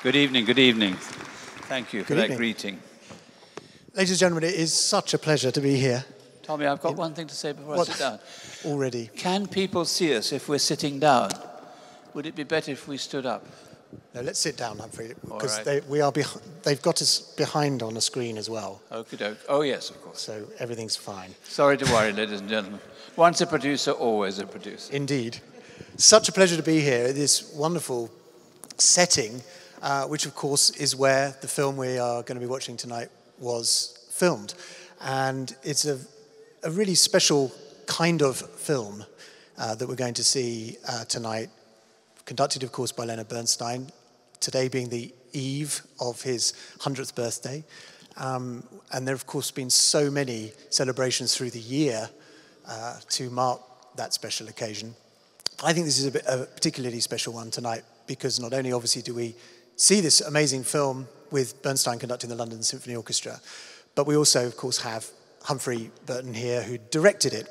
Good evening, good evening. Thank you for that greeting. Ladies and gentlemen, it is such a pleasure to be here. Tommy, I've got one thing to say before I sit down. Already. Can people see us if we're sitting down? Would it be better if we stood up? No, let's sit down, Humphrey, because right. they've got us behind on a screen as well. Okie doke. Oh, yes, of course. So everything's fine. Sorry to worry, ladies and gentlemen. Once a producer, always a producer. Indeed. Such a pleasure to be here, this wonderful setting, which, of course, is where the film we are going to be watching tonight was filmed. And it's a really special kind of film that we're going to see tonight, conducted, of course, by Leonard Bernstein, today being the eve of his 100th birthday. And there have, of course, been so many celebrations through the year to mark that special occasion. I think this is a particularly special one tonight because not only, obviously, do we see this amazing film with Bernstein conducting the London Symphony Orchestra, but we also, of course, have Humphrey Burton here, who directed it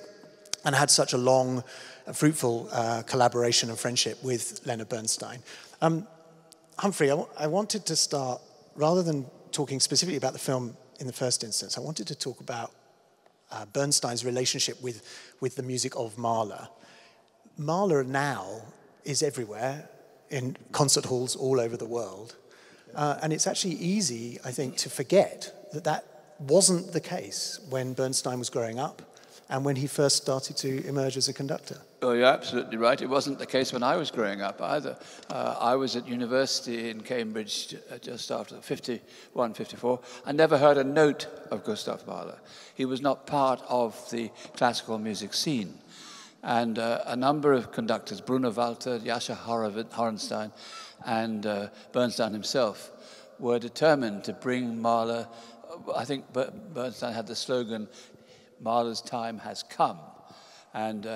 and had such a long, fruitful collaboration and friendship with Leonard Bernstein. Humphrey, I wanted to start, rather than talking specifically about the film in the first instance, I wanted to talk about Bernstein's relationship with the music of Mahler. Mahler now is everywhere, in concert halls all over the world. And it's actually easy, I think, to forget that that wasn't the case when Bernstein was growing up and when he first started to emerge as a conductor. Oh, you're absolutely right. It wasn't the case when I was growing up either. I was at university in Cambridge just after 51, 54. I never heard a note of Gustav Mahler. He was not part of the classical music scene. And a number of conductors, Bruno Walter, Jascha Horenstein, and Bernstein himself, were determined to bring Mahler. I think Bernstein had the slogan, Mahler's time has come. And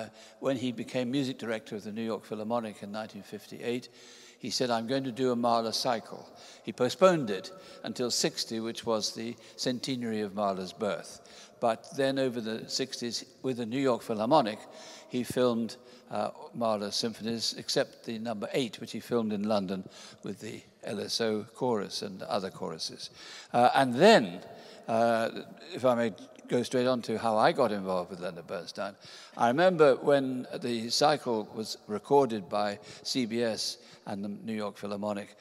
when he became music director of the New York Philharmonic in 1958, he said, I'm going to do a Mahler cycle. He postponed it until 60, which was the centenary of Mahler's birth. But then over the 60s, with the New York Philharmonic, he filmed Mahler symphonies, except the number 8, which he filmed in London with the LSO chorus and other choruses. And then, if I may go straight on to how I got involved with Leonard Bernstein, I remember when the cycle was recorded by CBS and the New York Philharmonic,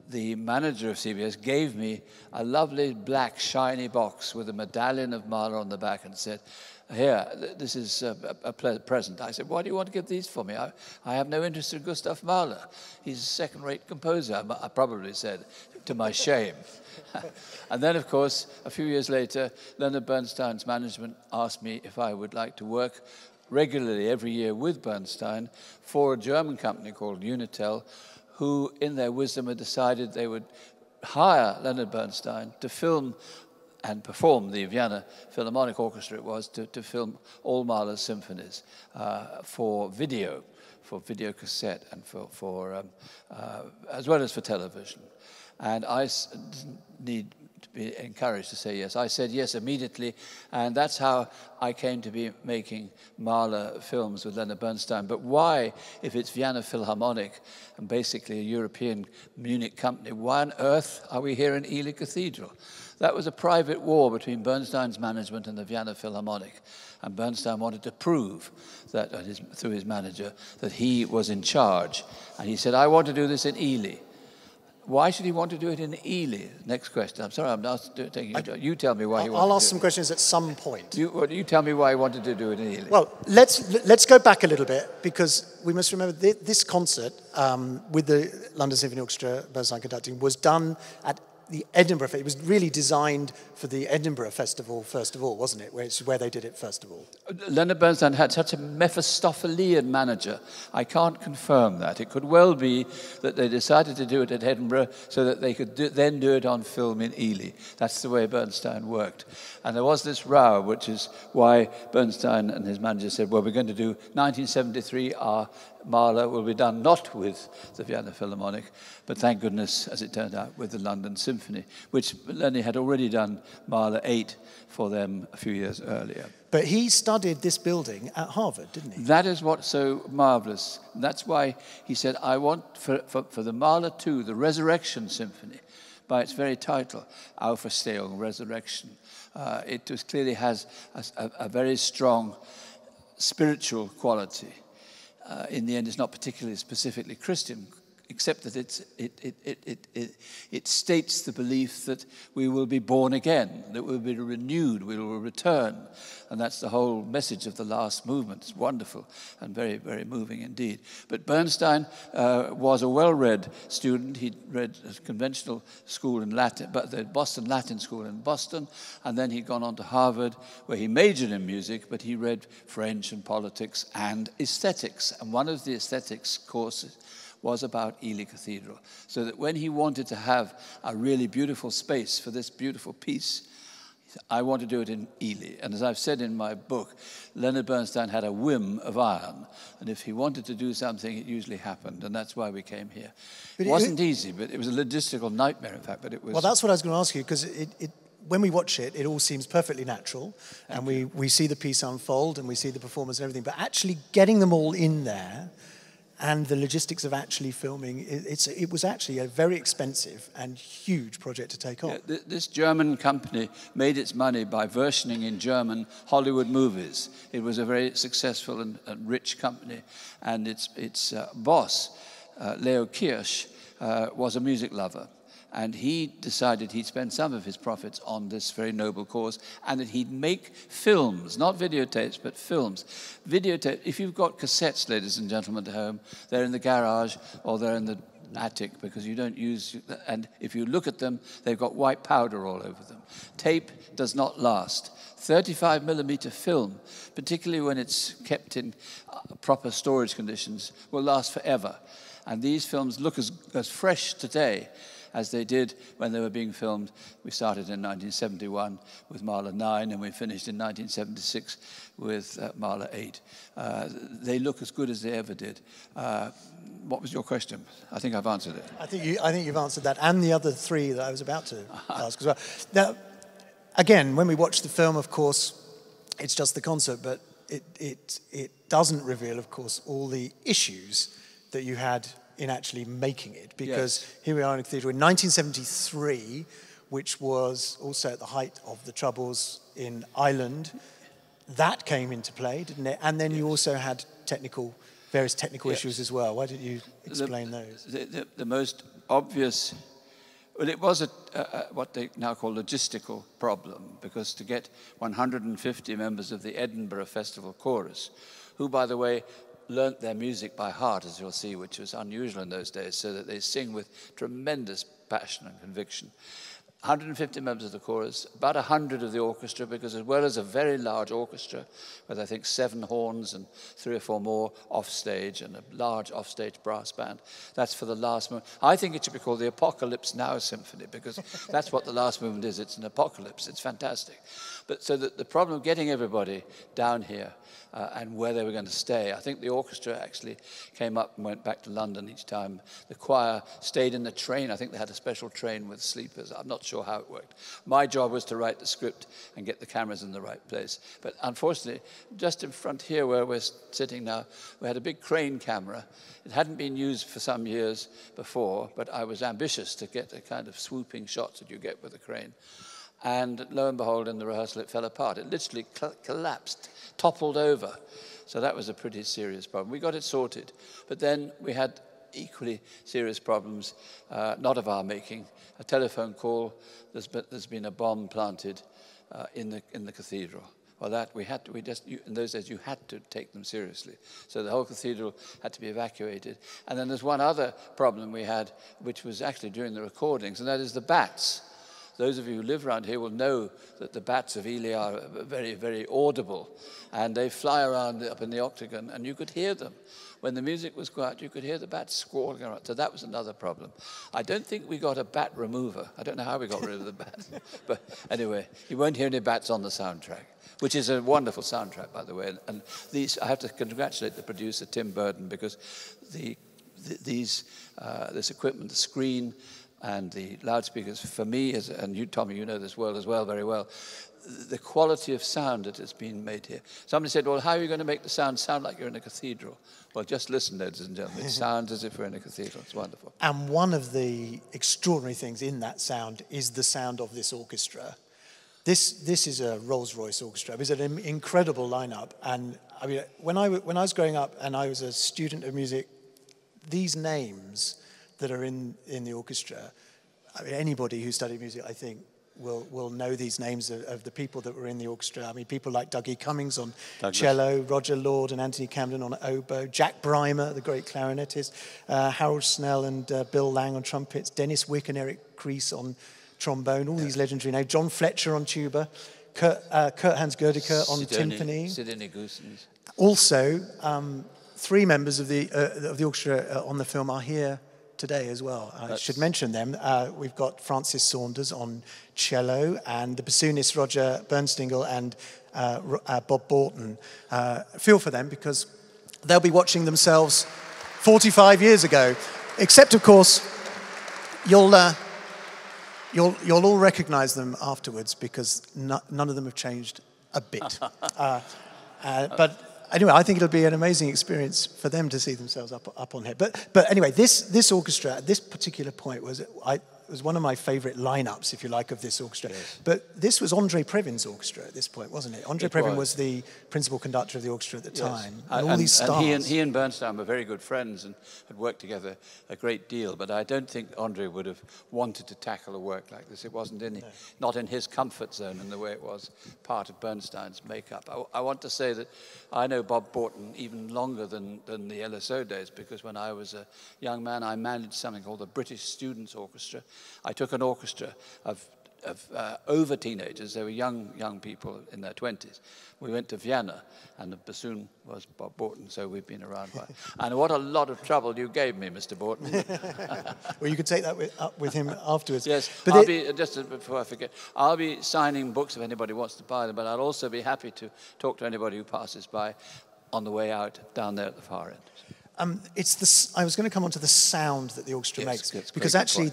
the manager of CBS gave me a lovely black shiny box with a medallion of Mahler on the back and said, here, this is a present. I said, why do you want to give these for me? I have no interest in Gustav Mahler. He's a second-rate composer, I probably said, to my shame. And then, of course, a few years later, Leonard Bernstein's management asked me if I would like to work regularly every year with Bernstein for a German company called Unitel, who, in their wisdom, had decided they would hire Leonard Bernstein to film and perform the Vienna Philharmonic Orchestra, it was, to film all Mahler's symphonies for video cassette, and for as well as for television. And I didn't need to be encouraged to say yes. I said yes immediately, and that's how I came to be making Mahler films with Leonard Bernstein. But why, if it's Vienna Philharmonic and basically a European Munich company, why on earth are we here in Ely Cathedral? That was a private war between Bernstein's management and the Vienna Philharmonic. And Bernstein wanted to prove that, through his manager, that he was in charge. And he said, I want to do this in Ely. Why should he want to do it in Ely? Next question. I'm sorry, I'm not taking you. You tell me why he wanted to do it. I'll ask some questions at some point. You tell me why he wanted to do it in Ely. Well, let's go back a little bit, because we must remember this concert with the London Symphony Orchestra, Bernstein conducting, was done at the Edinburgh. It was really designed for the Edinburgh Festival, first of all, wasn't it? Where they did it, first of all. Leonard Bernstein had such a Mephistophelian manager. I can't confirm that. It could well be that they decided to do it at Edinburgh so that they could then do it on film in Ely. That's the way Bernstein worked. And there was this row, which is why Bernstein and his manager said, well, we're going to do 1973, our Mahler will be done not with the Vienna Philharmonic, but thank goodness, as it turned out, with the London Symphony, which Lenny had already done Mahler 8 for them a few years earlier. But he studied this building at Harvard, didn't he? That is what's so marvelous. That's why he said, I want for the Mahler 2, the Resurrection Symphony, by its very title, Auferstehung, Resurrection. It clearly has a very strong spiritual quality. In the end, it's not particularly specifically Christian, except that it states the belief that we will be born again, that we'll be renewed, we will return. And that's the whole message of the last movement. It's wonderful and very, very moving indeed. But Bernstein was a well-read student. He'd read a conventional school in Latin, but the Boston Latin School in Boston, and then he'd gone on to Harvard, where he majored in music, but he read French and politics and aesthetics. And one of the aesthetics courses was about Ely Cathedral. So that when he wanted to have a really beautiful space for this beautiful piece, he said, I want to do it in Ely. And as I've said in my book, Leonard Bernstein had a whim of iron. And if he wanted to do something, it usually happened. And that's why we came here. It wasn't easy, but it was a logistical nightmare, in fact. But it was. Well, that's what I was going to ask you, because when we watch it, it all seems perfectly natural. And we see the piece unfold, and we see the performance and everything. But actually getting them all in there, and the logistics of actually filming, it was actually a very expensive and huge project to take on. Yeah, this German company made its money by versioning in German Hollywood movies. It was a very successful and rich company, and its boss, Leo Kirsch, was a music lover. And he decided he'd spend some of his profits on this very noble cause, and that he'd make films, not videotapes, but films. Videotape, if you've got cassettes, ladies and gentlemen, at home, they're in the garage or they're in the attic, because you don't use, and if you look at them, they've got white powder all over them. Tape does not last. 35mm film, particularly when it's kept in proper storage conditions, will last forever. And these films look as fresh today as they did when they were being filmed. We started in 1971 with Mahler 9, and we finished in 1976 with Mahler 8. They look as good as they ever did. What was your question? I think I've answered it. I think you've answered that, and the other three that I was about to ask as well. Now, again, when we watch the film, of course, it's just the concert, but it doesn't reveal, of course, all the issues that you had in actually making it, because here we are in a cathedral in 1973, which was also at the height of the troubles in Ireland. That came into play, didn't it? And then you also had various technical issues as well. Why don't you explain those? The most obvious, well, it was what they now call logistical problem, because to get 150 members of the Edinburgh Festival Chorus, who, by the way, learnt their music by heart, as you'll see, which was unusual in those days, so that they sing with tremendous passion and conviction. 150 members of the chorus, about 100 of the orchestra, because as well as a very large orchestra, with I think 7 horns and 3 or 4 more offstage, and a large offstage brass band, that's for the last movement. I think it should be called the Apocalypse Now Symphony, because that's what the last movement is. It's an apocalypse. It's fantastic. But so that the problem of getting everybody down here and where they were going to stay, I think the orchestra actually came up and went back to London each time. The choir stayed in the train. I think they had a special train with sleepers. I'm not sure how it worked. My job was to write the script and get the cameras in the right place. But unfortunately, just in front here where we're sitting now, we had a big crane camera. It hadn't been used for some years before, but I was ambitious to get the kind of swooping shots that you get with a crane. And lo and behold, in the rehearsal, it fell apart. It literally collapsed, toppled over. So that was a pretty serious problem. We got it sorted. But then we had equally serious problems, not of our making. A telephone call, there's been a bomb planted in the cathedral. Well, that in those days you had to take them seriously. So the whole cathedral had to be evacuated. And then there's one other problem we had, which was actually during the recordings, and that is the bats. those of you who live around here will know that the bats of Ely are very, very audible, and they fly around up in the octagon, and you could hear them. When the music was quiet, you could hear the bats squawking around. So that was another problem. I don't think we got a bat remover. I don't know how we got rid of the bats. But anyway, you won't hear any bats on the soundtrack, which is a wonderful soundtrack, by the way. And these, I have to congratulate the producer, Tim Burton, because this equipment, the screen and the loudspeakers, for me, and you, Tommy, you know this world as well, very well, the quality of sound that has been made here. Somebody said, well, how are you going to make the sound like you're in a cathedral? Well, just listen, ladies and gentlemen. It sounds as if we're in a cathedral. It's wonderful. And one of the extraordinary things in that sound is the sound of this orchestra. This is a Rolls-Royce orchestra. It's an incredible lineup. And I mean, when I was growing up and I was a student of music, these names that are in the orchestra, I mean, anybody who studied music, I think, will know these names of the people that were in the orchestra. I mean, people like Dougie Cummings on cello, Roger Lord and Anthony Camden on oboe, Jack Brymer, the great clarinetist, Harold Snell and Bill Lang on trumpets, Dennis Wick and Eric Kreis on trombone, all these legendary names, John Fletcher on tuba, Kurt Hans Gerdeker on timpani. Sidney Goosens. Also, 3 members of the orchestra on the film are here today as well. I should mention them. We've got Francis Saunders on cello and the bassoonist Roger Bernstein and Bob Borton. Feel for them because they'll be watching themselves 45 years ago. Except, of course, you'll all recognise them afterwards because none of them have changed a bit. But anyway, I think it'll be an amazing experience for them to see themselves up on here. But anyway, this orchestra at this particular point was one of my favourite lineups, if you like, of this orchestra. Yes. But this was Andre Previn's orchestra at this point, wasn't it? Andre Previn was the principal conductor of the orchestra at the time. And all these stars. And he and Bernstein were very good friends and had worked together a great deal. But I don't think Andre would have wanted to tackle a work like this. It wasn't not in his comfort zone in the way it was part of Bernstein's makeup. I want to say that I know Bob Borton even longer than the LSO days, because when I was a young man, I managed something called the British Students' Orchestra. I took an orchestra of over teenagers. They were young people in their 20s. We went to Vienna, and the bassoon was Bob Borton, so we've been around. And what a lot of trouble you gave me, Mr. Borton. Well, you could take that up with him afterwards. Yes, but before I forget, I'll be signing books if anybody wants to buy them, but I'll also be happy to talk to anybody who passes by on the way out down there at the far end. I was going to come on to the sound that the orchestra makes, because actually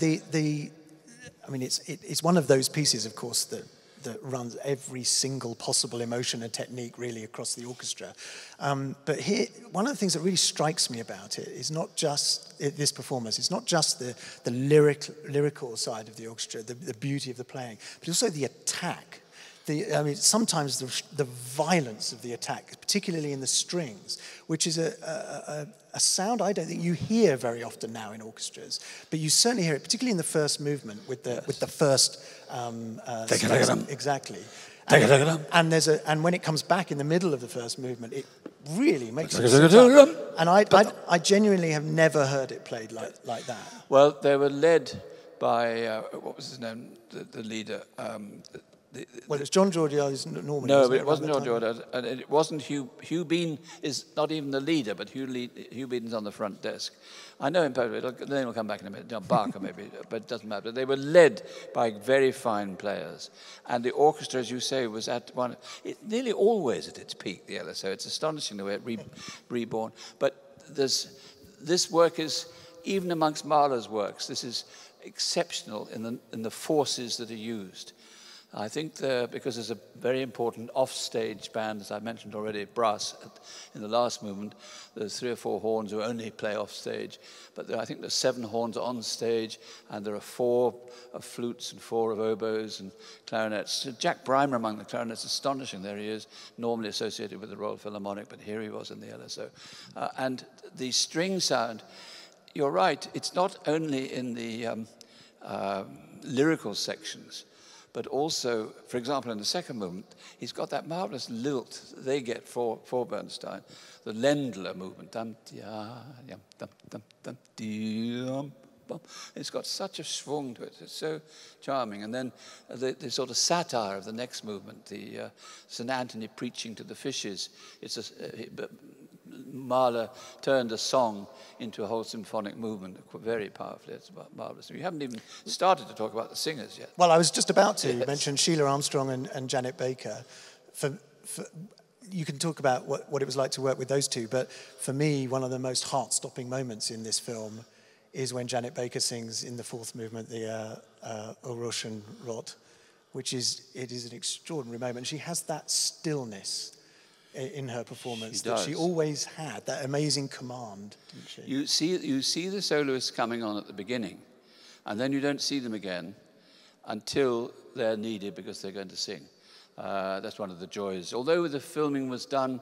it's one of those pieces, of course, that runs every single possible emotion and technique really across the orchestra. But here, one of the things that really strikes me about it is not just this performance. It's not just the lyrical side of the orchestra, the beauty of the playing, but also the attack. Sometimes the violence of the attack, particularly in the strings, which is a sound I don't think you hear very often now in orchestras, but you certainly hear it, particularly in the first movement with the first. Exactly. And when it comes back in the middle of the first movement, it really makes it. And I genuinely have never heard it played like that. Well, they were led by what was his name, the leader. Well, it's John Giorgio's normally. No, but it wasn't John Giorgio, and it wasn't Hugh. Hugh Bean is not even the leader, but Hugh Bean's on the front desk. I know him perfectly. The name will come back in a minute. John Barker, maybe, but it doesn't matter. They were led by very fine players, and the orchestra, as you say, was at nearly always at its peak. The LSO. It's astonishing the way it reborn. But this work is, even amongst Mahler's works, this is exceptional in the forces that are used. I think because there's a very important off-stage band, as I mentioned already, brass in the last movement. There's 3 or 4 horns who only play off-stage, but I think there's 7 horns on stage, and there are 4 of flutes and 4 of oboes and clarinets. So Jack Brymer among the clarinets, astonishing. There he is, normally associated with the Royal Philharmonic, but here he was in the LSO. And the string sound, you're right, it's not only in the lyrical sections, but also, for example, in the second movement, he's got that marvelous lilt they get for Bernstein, the Ländler movement. bum. It's got such a schwung to it. It's so charming. And then the sort of satire of the next movement, the St. Anthony preaching to the fishes. It's Mahler turned a song into a whole symphonic movement very powerfully. It's marvelous. We haven't even started to talk about the singers yet. Well, I was just about to. You mentioned Sheila Armstrong and Janet Baker. You can talk about what it was like to work with those two, but for me, one of the most heart-stopping moments in this film is when Janet Baker sings in the fourth movement, the O Russian Rot, which is an extraordinary moment. She has that stillness in her performance that she always had, that amazing command, didn't she? You see the soloists coming on at the beginning, and then you don't see them again until they're needed because they're going to sing. That's one of the joys. Although the filming was done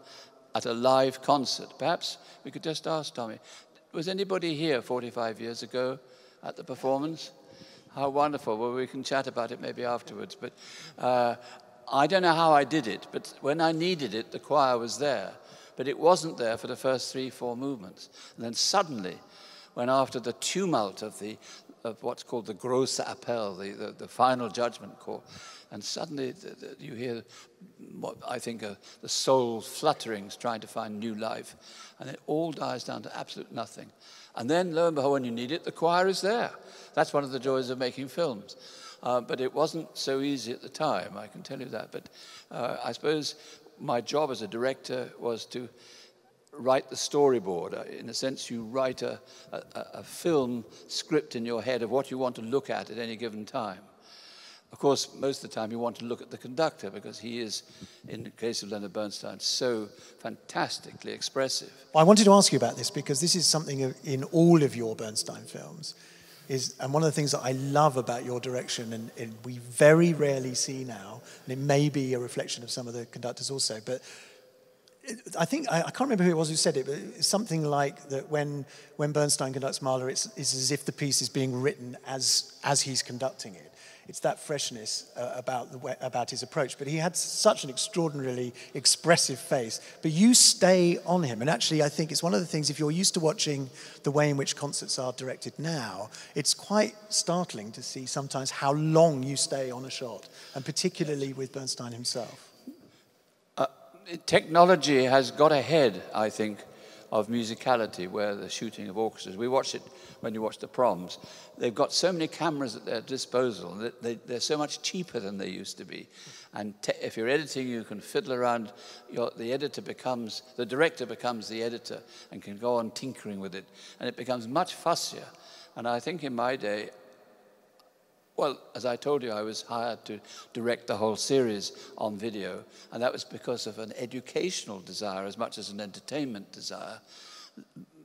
at a live concert, perhaps we could just ask Tommy, was anybody here 45 years ago at the performance? How wonderful. Well, we can chat about it maybe afterwards. But I don't know how I did it, but when I needed it, the choir was there. But it wasn't there for the first 3-4 movements. And then suddenly, when after the tumult of what's called the grosse appel, the final judgment call, and suddenly you hear what I think are the soul flutterings trying to find new life, and it all dies down to absolute nothing. And then, lo and behold, when you need it, the choir is there. That's one of the joys of making films. But it wasn't so easy at the time, I can tell you that. But I suppose my job as a director was to write the storyboard. In a sense, you write a film script in your head of what you want to look at any given time. Of course, most of the time you want to look at the conductor because he is, in the case of Leonard Bernstein, so fantastically expressive. Well, I wanted to ask you about this because this is something in all of your Bernstein films. And one of the things that I love about your direction, and we very rarely see now, and it may be a reflection of some of the conductors also, but I think, I can't remember who it was who said it, but it's something like that when Bernstein conducts Mahler, it's as if the piece is being written as he's conducting it. It's that freshness about his approach. But he had such an extraordinarily expressive face. But you stay on him. And actually, I think it's one of the things, if you're used to watching the way in which concerts are directed now, it's quite startling to see sometimes how long you stay on a shot, and particularly with Bernstein himself. Technology has got ahead, I think, of musicality, where the shooting of orchestras. We watch it when you watch the proms. They've got so many cameras at their disposal that they're so much cheaper than they used to be. And if you're editing, you can fiddle around. The director becomes the editor and can go on tinkering with it. And it becomes much fussier. And I think in my day, well, as I told you, I was hired to direct the whole series on video, and that was because of an educational desire as much as an entertainment desire.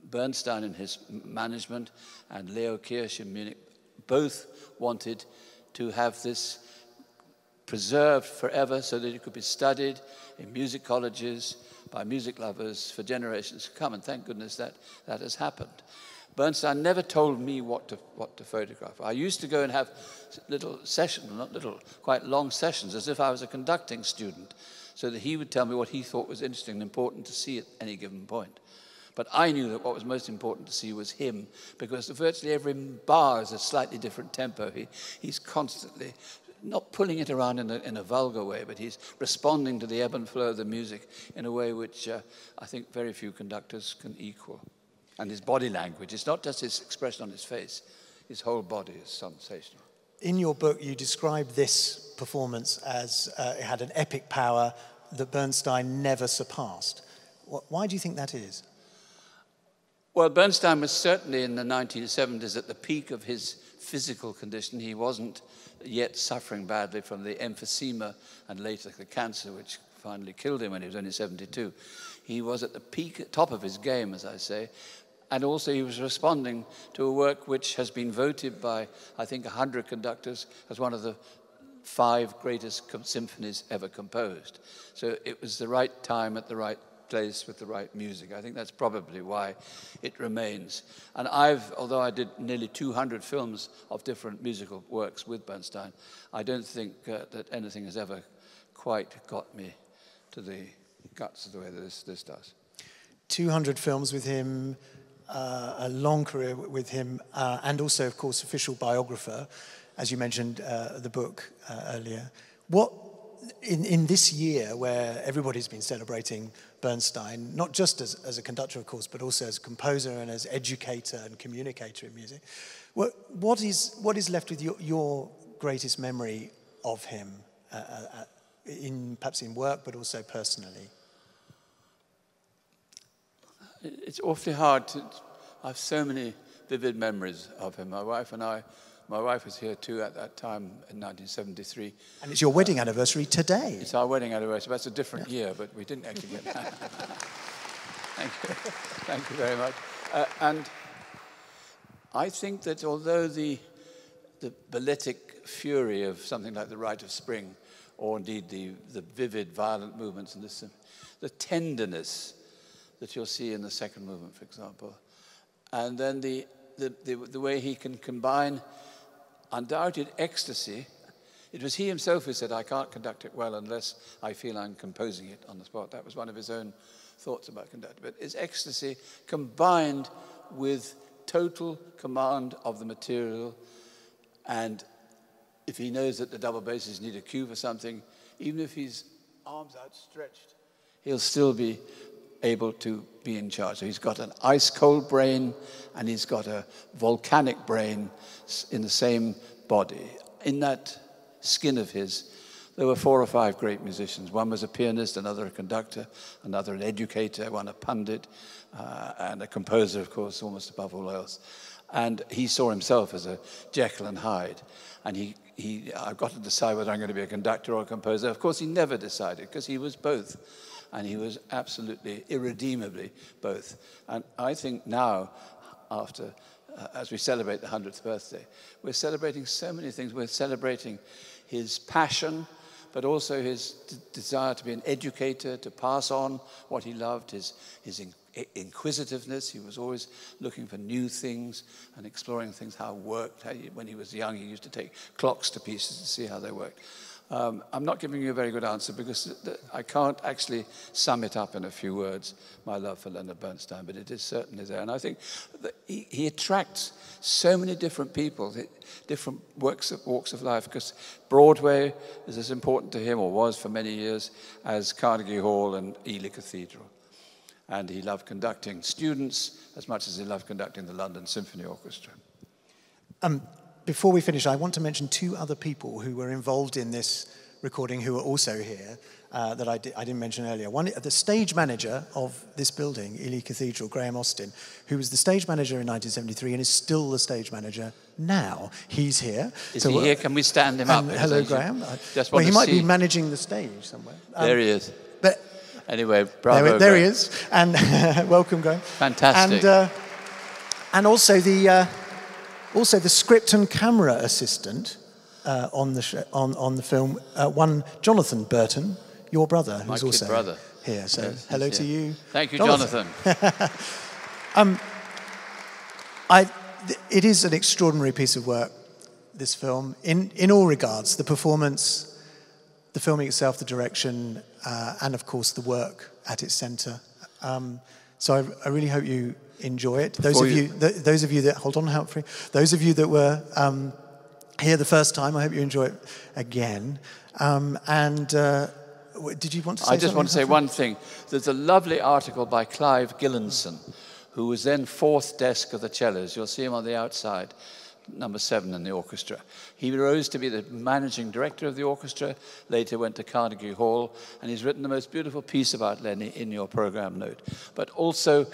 Bernstein and his management and Leo Kirsch in Munich both wanted to have this preserved forever so that it could be studied in music colleges by music lovers for generations to come, and thank goodness that has happened. Bernstein never told me what to photograph. I used to go and have little sessions, not little, quite long sessions, as if I was a conducting student, so that he would tell me what he thought was interesting and important to see at any given point. But I knew that what was most important to see was him, because virtually every bar is a slightly different tempo. He's constantly not pulling it around in a vulgar way, but he's responding to the ebb and flow of the music in a way which I think very few conductors can equal. And his body language, it's not just his expression on his face, his whole body is sensational. In your book, you describe this performance as it had an epic power that Bernstein never surpassed. Why do you think that is? Well, Bernstein was certainly in the 1970s at the peak of his physical condition. He wasn't yet suffering badly from the emphysema and later the cancer, which finally killed him when he was only 72. He was at the peak, top of his game, as I say. And also he was responding to a work which has been voted by, I think, 100 conductors as one of the 5 greatest symphonies ever composed. So it was the right time at the right place with the right music. I think that's probably why it remains. And although I did nearly 200 films of different musical works with Bernstein, I don't think that anything has ever quite got me to the guts of the way that this does. 200 films with him. a long career with him, and also, of course, official biographer, as you mentioned, the book earlier. What, in this year where everybody's been celebrating Bernstein, not just as a conductor, of course, but also as a composer and as educator and communicator in music, what is left with your greatest memory of him, perhaps in work, but also personally? It's awfully hard to. I have so many vivid memories of him. My wife was here too at that time in 1973. And it's your wedding anniversary today. It's our wedding anniversary. That's a different year, but we didn't actually get that. Thank you very much. And I think that although the balletic fury of something like The Rite of Spring, or indeed the vivid, violent movements in this, the tenderness that you'll see in the second movement, for example, and then the way he can combine undoubted ecstasy. It was he himself who said, I can't conduct it well unless I feel I'm composing it on the spot. That was one of his own thoughts about conducting. But it's ecstasy combined with total command of the material, and if he knows that the double basses need a cue for something, even if his arms outstretched, he'll still be able to be in charge. So he's got an ice-cold brain and he's got a volcanic brain in the same body. In that skin of his, there were 4 or 5 great musicians. One was a pianist, another a conductor, another an educator, one a pundit, and a composer, of course, almost above all else. And he saw himself as a Jekyll and Hyde. And I've got to decide whether I'm going to be a conductor or a composer. Of course, he never decided, because he was both. And he was absolutely, irredeemably both. And I think now, after, as we celebrate the 100th birthday, we're celebrating so many things. We're celebrating his passion, but also his desire to be an educator, to pass on what he loved, his inquisitiveness. He was always looking for new things and exploring things, how it worked. When he was young, he used to take clocks to pieces to see how they worked. I'm not giving you a very good answer because I can't actually sum it up in a few words, my love for Leonard Bernstein, but it is certainly there. And I think that he attracts so many different people, different walks of life, because Broadway is as important to him, or was for many years, as Carnegie Hall and Ely Cathedral. And he loved conducting students as much as he loved conducting the London Symphony Orchestra. Before we finish, I want to mention 2 other people who were involved in this recording who are also here that I didn't mention earlier. One, the stage manager of this building, Ely Cathedral, Graham Austin, who was the stage manager in 1973 and is still the stage manager now. He's here. Is he here? Can we stand him up? Hello, Graham. Well, he might be managing the stage somewhere. There he is. But anyway, bravo. There he is. And welcome, Graham. Fantastic. And also the script and camera assistant on the film, one Jonathan Burton, your brother, who's also brother. Here. So yes, hello to you. Thank you, Jonathan. It is an extraordinary piece of work, this film, in all regards. The performance, the filming itself, the direction, and of course the work at its centre. So I really hope you enjoy it. Those of you that hold on, Humphrey. Those of you that were here the first time, I hope you enjoy it again. Did you want to say something? I just want to say one thing. There's a lovely article by Clive Gillinson, who was then 4th desk of the cellos. You'll see him on the outside, number 7 in the orchestra. He rose to be the managing director of the orchestra, later went to Carnegie Hall, and he's written the most beautiful piece about Lenny in your program note. But also,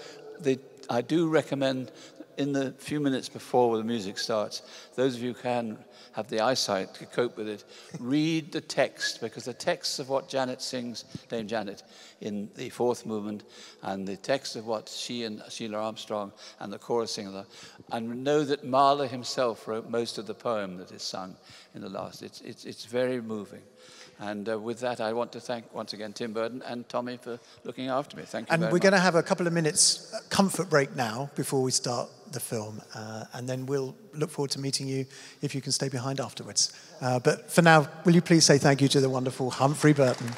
I do recommend, in the few minutes before the music starts, those of you who can have the eyesight to cope with it, read the text, because the texts of what Janet sings, Dame Janet, in the 4th movement, and the text of what she and Sheila Armstrong and the chorus sing, and know that Mahler himself wrote most of the poem that is sung in the last. It's very moving. And with that, I want to thank, once again, Tim Burton and Tommy for looking after me. Thank you very much. And we're going to have a couple of minutes comfort break now before we start the film. And then we'll look forward to meeting you if you can stay behind afterwards. But for now, will you please say thank you to the wonderful Humphrey Burton.